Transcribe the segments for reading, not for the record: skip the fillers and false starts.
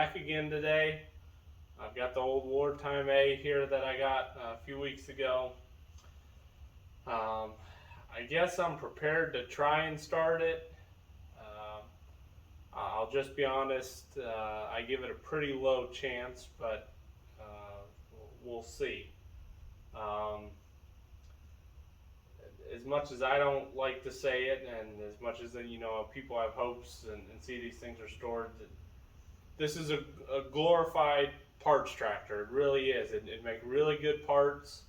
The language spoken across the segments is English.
back again today. I've got the old Wartime A here that I got a few weeks ago. I guess I'm prepared to try and start it. I'll just be honest, I give it a pretty low chance, but we'll see. As much as I don't like to say it, and as much as people have hopes and see these things restored, this is a glorified parts tractor. It really is. It makes really good parts.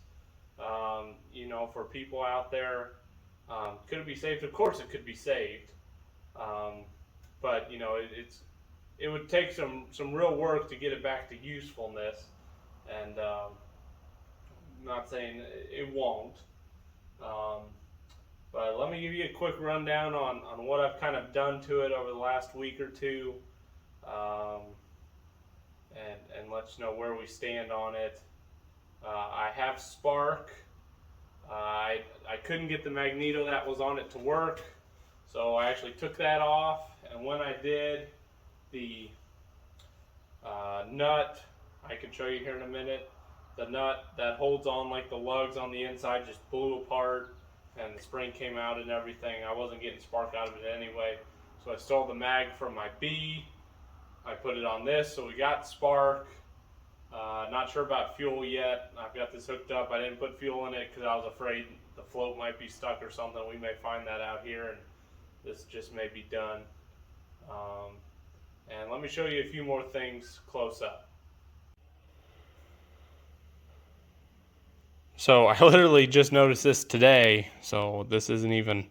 For people out there. Could it be saved? Of course, it could be saved. But it would take some real work to get it back to usefulness, and I'm not saying it won't. But let me give you a quick rundown on what I've kind of done to it over the last week or two, and let you know where we stand on it. I have spark. I couldn't get the magneto that was on it to work, so I actually took that off, and when I did, the nut, I can show you here in a minute, the nut that holds on like the lugs on the inside just blew apart, and the spring came out and everything. I wasn't getting spark out of it anyway, so I stole the mag from my B. I put it on this, so we got spark. Not sure about fuel yet. I've got this hooked up. I didn't put fuel in it because I was afraid the float might be stuck or something. We may find that out here, and this just may be done. And let me show you a few more things close up. So I literally just noticed this today, so this isn't even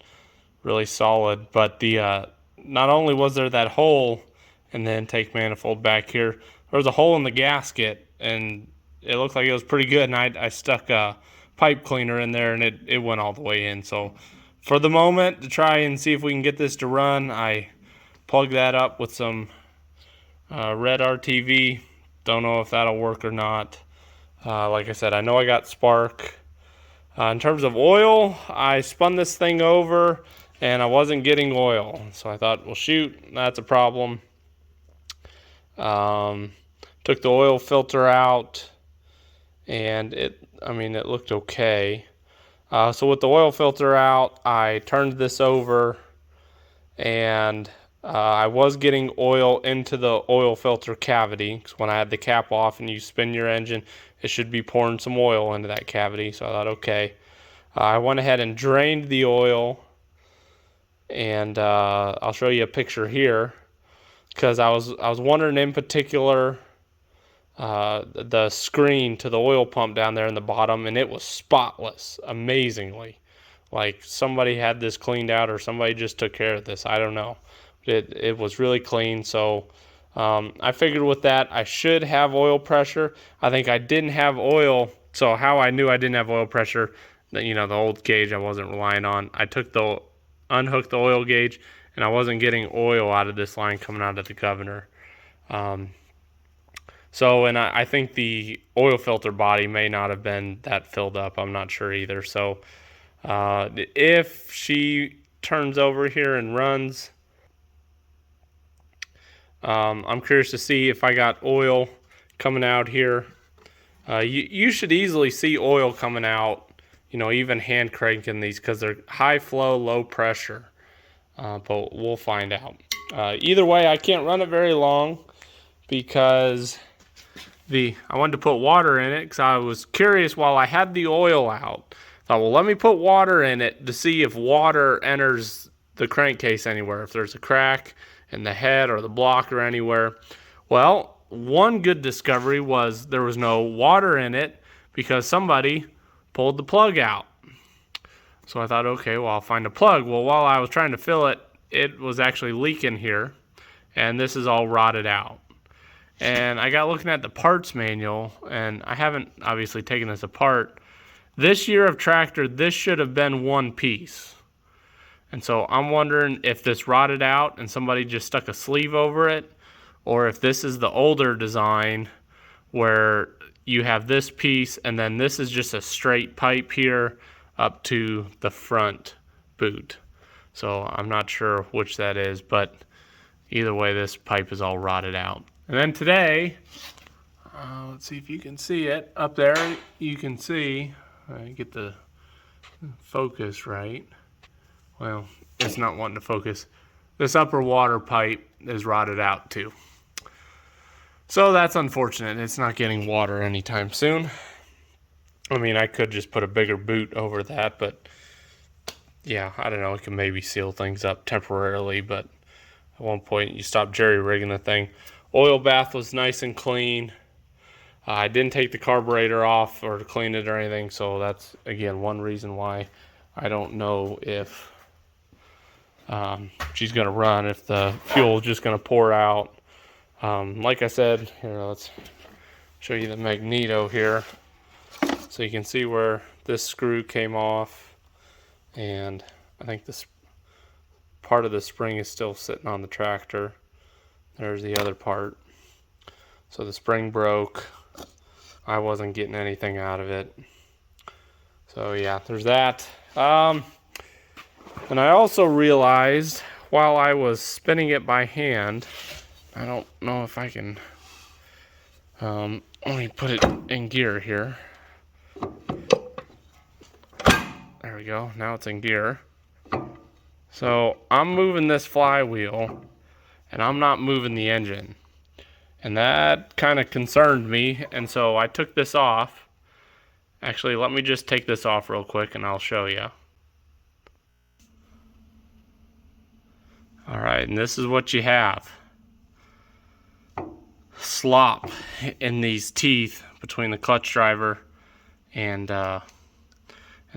really solid, but the not only was there that hole in the intake manifold back here, there was a hole in the gasket, and it looked like it was pretty good, and I stuck a pipe cleaner in there, and it went all the way in. So for the moment, to try and see if we can get this to run, I plugged that up with some red RTV. Don't know if that'll work or not. Like I said, I know I got spark. In terms of oil, I spun this thing over, and I wasn't getting oil. So I thought, well, shoot, that's a problem. Took the oil filter out, and it looked okay. So with the oil filter out, I turned this over, and I was getting oil into the oil filter cavity, because when I had the cap off and you spin your engine, it should be pouring some oil into that cavity. So I thought, okay. I went ahead and drained the oil, and I'll show you a picture here, because I was wondering in particular the screen to the oil pump down there in the bottom, and it was spotless, amazingly. Like somebody had this cleaned out, or somebody just took care of this. I don't know. It was really clean. So I figured with that I should have oil pressure. I think I didn't have oil. So how I knew I didn't have oil pressure, the old gauge I wasn't relying on. I unhooked the oil gauge, and I wasn't getting oil out of this line coming out of the governor. And I think the oil filter body may not have been that filled up. I'm not sure either. So if she turns over here and runs, I'm curious to see if I got oil coming out here. You should easily see oil coming out, even hand cranking these, because they're high flow, low pressure. But we'll find out. Either way, I can't run it very long, because I wanted to put water in it, because I was curious while I had the oil out. Thought, well, let me put water in it to see if water enters the crankcase anywhere, if there's a crack in the head or the block or anywhere. Well, one good discovery was there was no water in it, because somebody pulled the plug out. So I thought, okay, well, I'll find a plug. Well, while I was trying to fill it, it was actually leaking here, and this is all rotted out. And I got looking at the parts manual, and I haven't obviously taken this apart. This year of tractor, this should have been one piece. And so I'm wondering if this rotted out and somebody just stuck a sleeve over it, or if this is the older design where you have this piece and then this is just a straight pipe here up to the front boot. So I'm not sure which that is, but either way, this pipe is all rotted out. And then today, let's see if you can see it. Up there, you can see, get the focus right. Well, it's not wanting to focus. This upper water pipe is rotted out too. So that's unfortunate. It's not getting water anytime soon. I mean, I could just put a bigger boot over that, but yeah, I don't know. It can maybe seal things up temporarily, but at one point you stop jerry rigging the thing. Oil bath was nice and clean. I didn't take the carburetor off or to clean it or anything, so that's, again, one reason why I don't know if she's going to run, if the fuel is just going to pour out. Like I said, here, let's show you the magneto here. So you can see where this screw came off, and I think this part of the spring is still sitting on the tractor. There's the other part. So the spring broke. I wasn't getting anything out of it. So yeah, there's that. And I also realized while I was spinning it by hand, I don't know if I can, let me put it in gear here. There we go, now it's in gear. So I'm moving this flywheel and I'm not moving the engine. And that kind of concerned me, and so I took this off. Actually, let me just take this off real quick and I'll show you. Alright, and this is what you have. Slop in these teeth between the clutch driver and the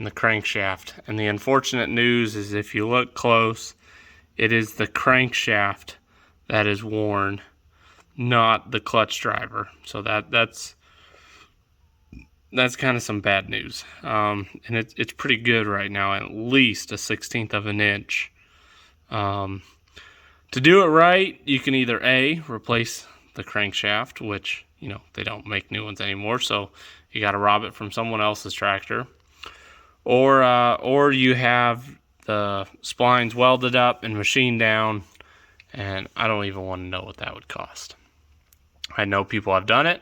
crankshaft. And the unfortunate news is, if you look close, it is the crankshaft that is worn, not the clutch driver. So that's kind of some bad news. And it's pretty good right now, at least a 1/16 of an inch. To do it right, you can either A, replace the crankshaft, which, you know, they don't make new ones anymore, so you got to rob it from someone else's tractor, or you have the splines welded up and machined down, and I don't even want to know what that would cost. I know people have done it,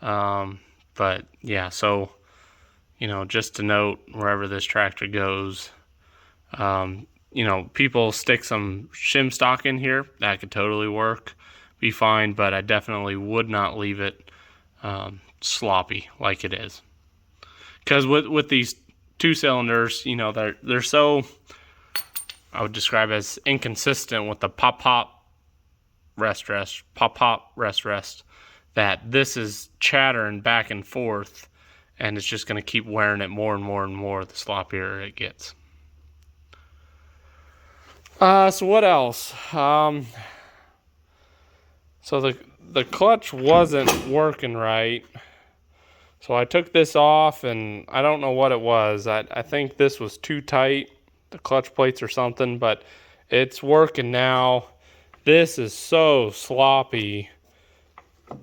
but yeah, so, you know, just to note, wherever this tractor goes, you know, people stick some shim stock in here, that could totally work, be fine, but I definitely would not leave it sloppy like it is. Because with these two cylinders, you know, they're so, I would describe as inconsistent with the pop rest, that this is chattering back and forth, and it's just going to keep wearing it more and more and more the sloppier it gets. So what else? So the clutch wasn't working right. So I took this off, and I don't know what it was. I think this was too tight, the clutch plates or something, but it's working now. This is so sloppy.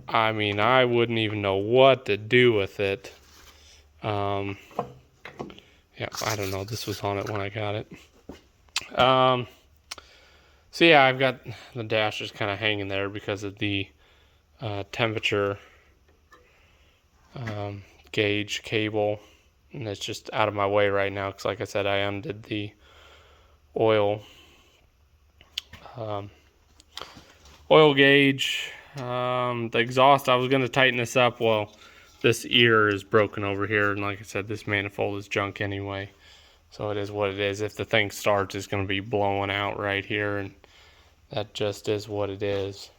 I mean, I wouldn't even know what to do with it. Yeah, I don't know. This was on it when I got it. So yeah, I've got the dash just kind of hanging there because of the temperature gauge cable, and it's just out of my way right now because, like I said, I undid the oil gauge. The exhaust, I was going to tighten this up. Well, this ear is broken over here, and like I said, this manifold is junk anyway, so it is what it is. If the thing starts, it's going to be blowing out right here, and that just is what it is.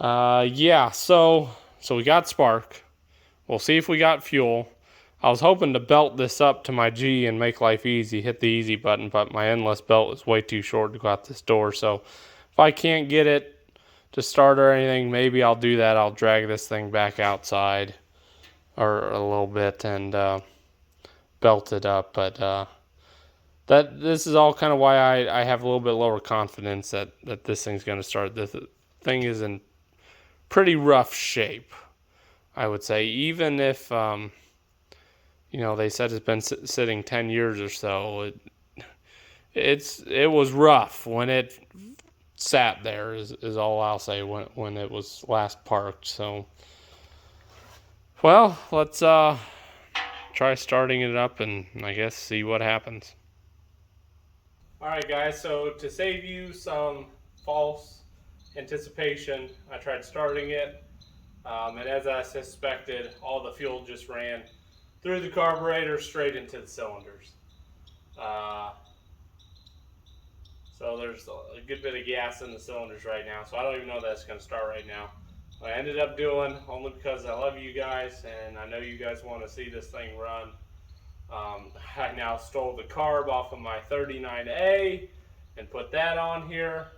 Yeah, so we got spark. We'll see if we got fuel. I was hoping to belt this up to my G and make life easy, hit the easy button, but my endless belt is way too short to go out this door. So if I can't get it to start or anything, maybe I'll do that. I'll drag this thing back outside or a little bit and belt it up. But this is all kind of why I have a little bit lower confidence that this thing's going to start. This thing is in pretty rough shape, I would say. Even if, you know, they said it's been sitting 10 years or so, it was rough. When it sat there is all I'll say when it was last parked. So, well, let's try starting it up and I guess see what happens. Alright guys, so to save you some false anticipation, I tried starting it, and as I suspected, all the fuel just ran through the carburetor straight into the cylinders. So there's a good bit of gas in the cylinders right now, so I don't even know that it's going to start right now. What I ended up doing, only because I love you guys and I know you guys want to see this thing run, I now stole the carb off of my 39A and put that on here,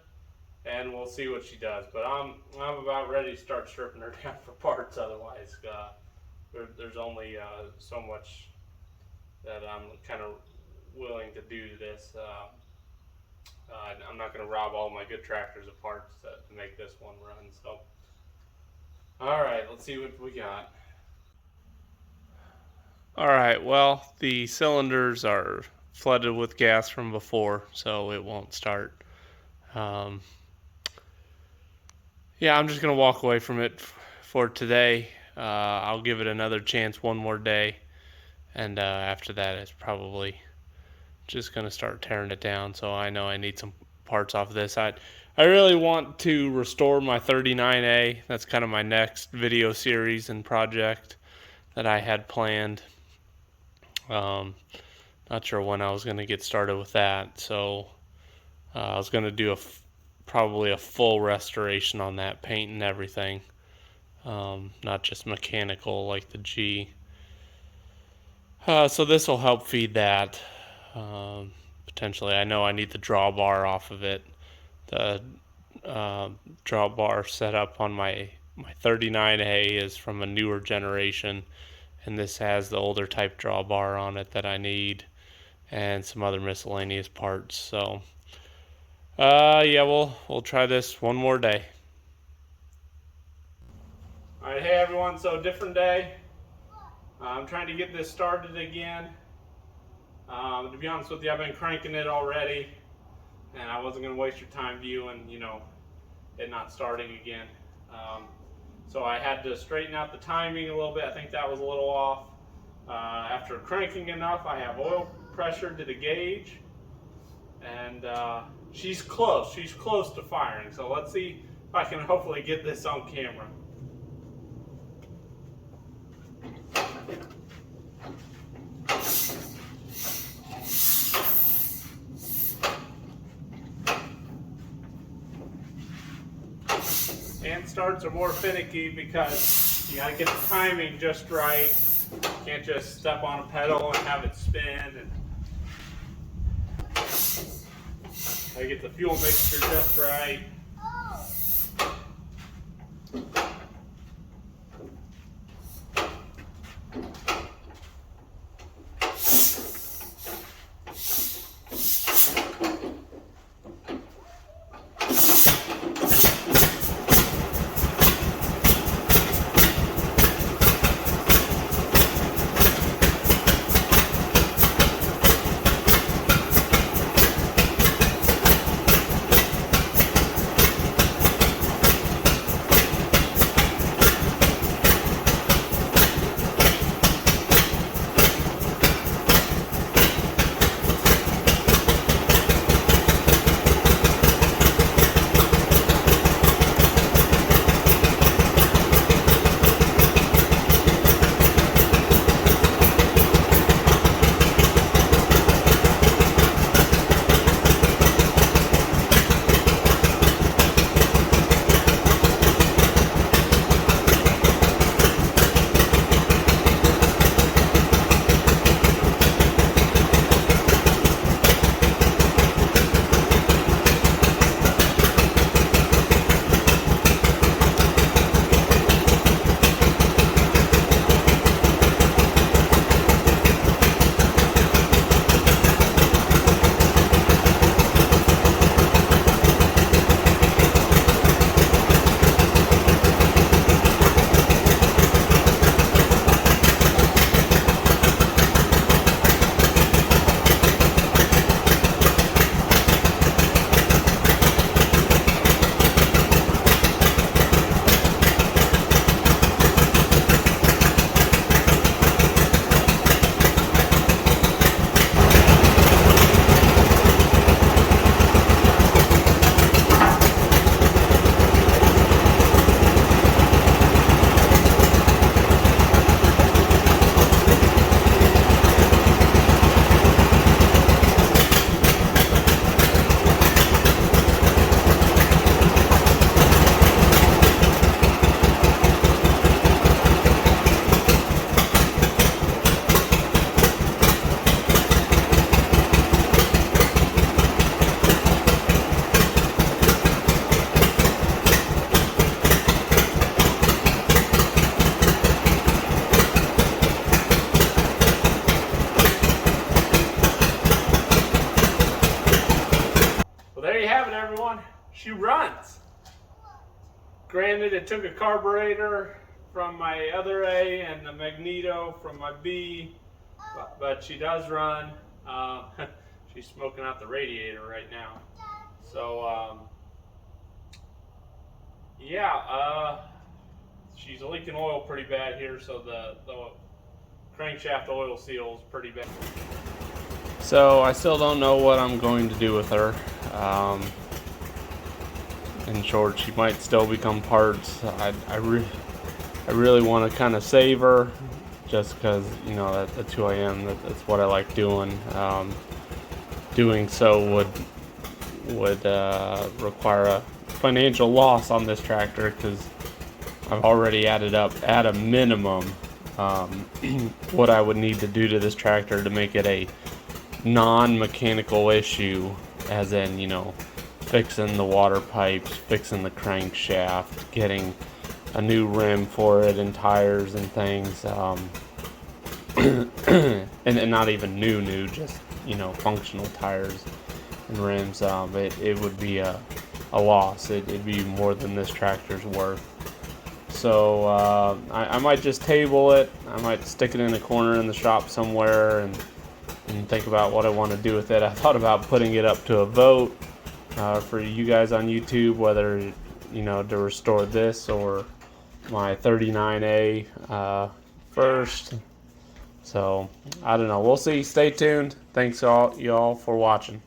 and we'll see what she does. But I'm about ready to start stripping her down for parts. Otherwise, there's only so much that I'm kind of willing to do to this. I'm not going to rob all my good tractors of parts to make this one run. So, all right, let's see what we got. All right, well, the cylinders are flooded with gas from before, so it won't start. Yeah, I'm just going to walk away from it for today. I'll give it another chance one more day, and after that, it's probably just going to start tearing it down. So I know I need some parts off of this. I really want to restore my 39A. That's kind of my next video series and project that I had planned. Not sure when I was going to get started with that, so I was going to do probably a full restoration on that, paint and everything, not just mechanical like the G. So this will help feed that. Potentially, I know I need the drawbar off of it. The drawbar setup on my 39A is from a newer generation, and this has the older type drawbar on it that I need, and some other miscellaneous parts. So, yeah, we'll try this one more day. All right, hey everyone. So different day. I'm trying to get this started again. To be honest with you, I've been cranking it already, and I wasn't going to waste your time viewing, it not starting again. So I had to straighten out the timing a little bit. I think that was a little off. After cranking enough, I have oil pressure to the gauge, and she's close. She's close to firing. So let's see if I can hopefully get this on camera. Hand starts are more finicky because you gotta get the timing just right. You can't just step on a pedal and have it spin. And gotta get the fuel mixture just right. Granted, it took a carburetor from my other A and the magneto from my B, but she does run. She's smoking out the radiator right now. So, yeah, she's leaking oil pretty bad here, so the crankshaft oil seal is pretty bad. So I still don't know what I'm going to do with her. In short, she might still become parts. I really want to kind of save her, just because, you know, that's who I am. That's what I like doing. Doing so would require a financial loss on this tractor, because I've already added up at a minimum what I would need to do to this tractor to make it a non-mechanical issue, as in, you know, fixing the water pipes, fixing the crankshaft, getting a new rim for it and tires and things, and not even new, just, you know, functional tires and rims. It would be a loss. It'd be more than this tractor's worth. So I might just table it. I might stick it in a corner in the shop somewhere and think about what I want to do with it. I thought about putting it up to a vote for you guys on YouTube, whether, you know, to restore this or my 39A first. So I don't know. We'll see. Stay tuned. Thanks y'all for watching.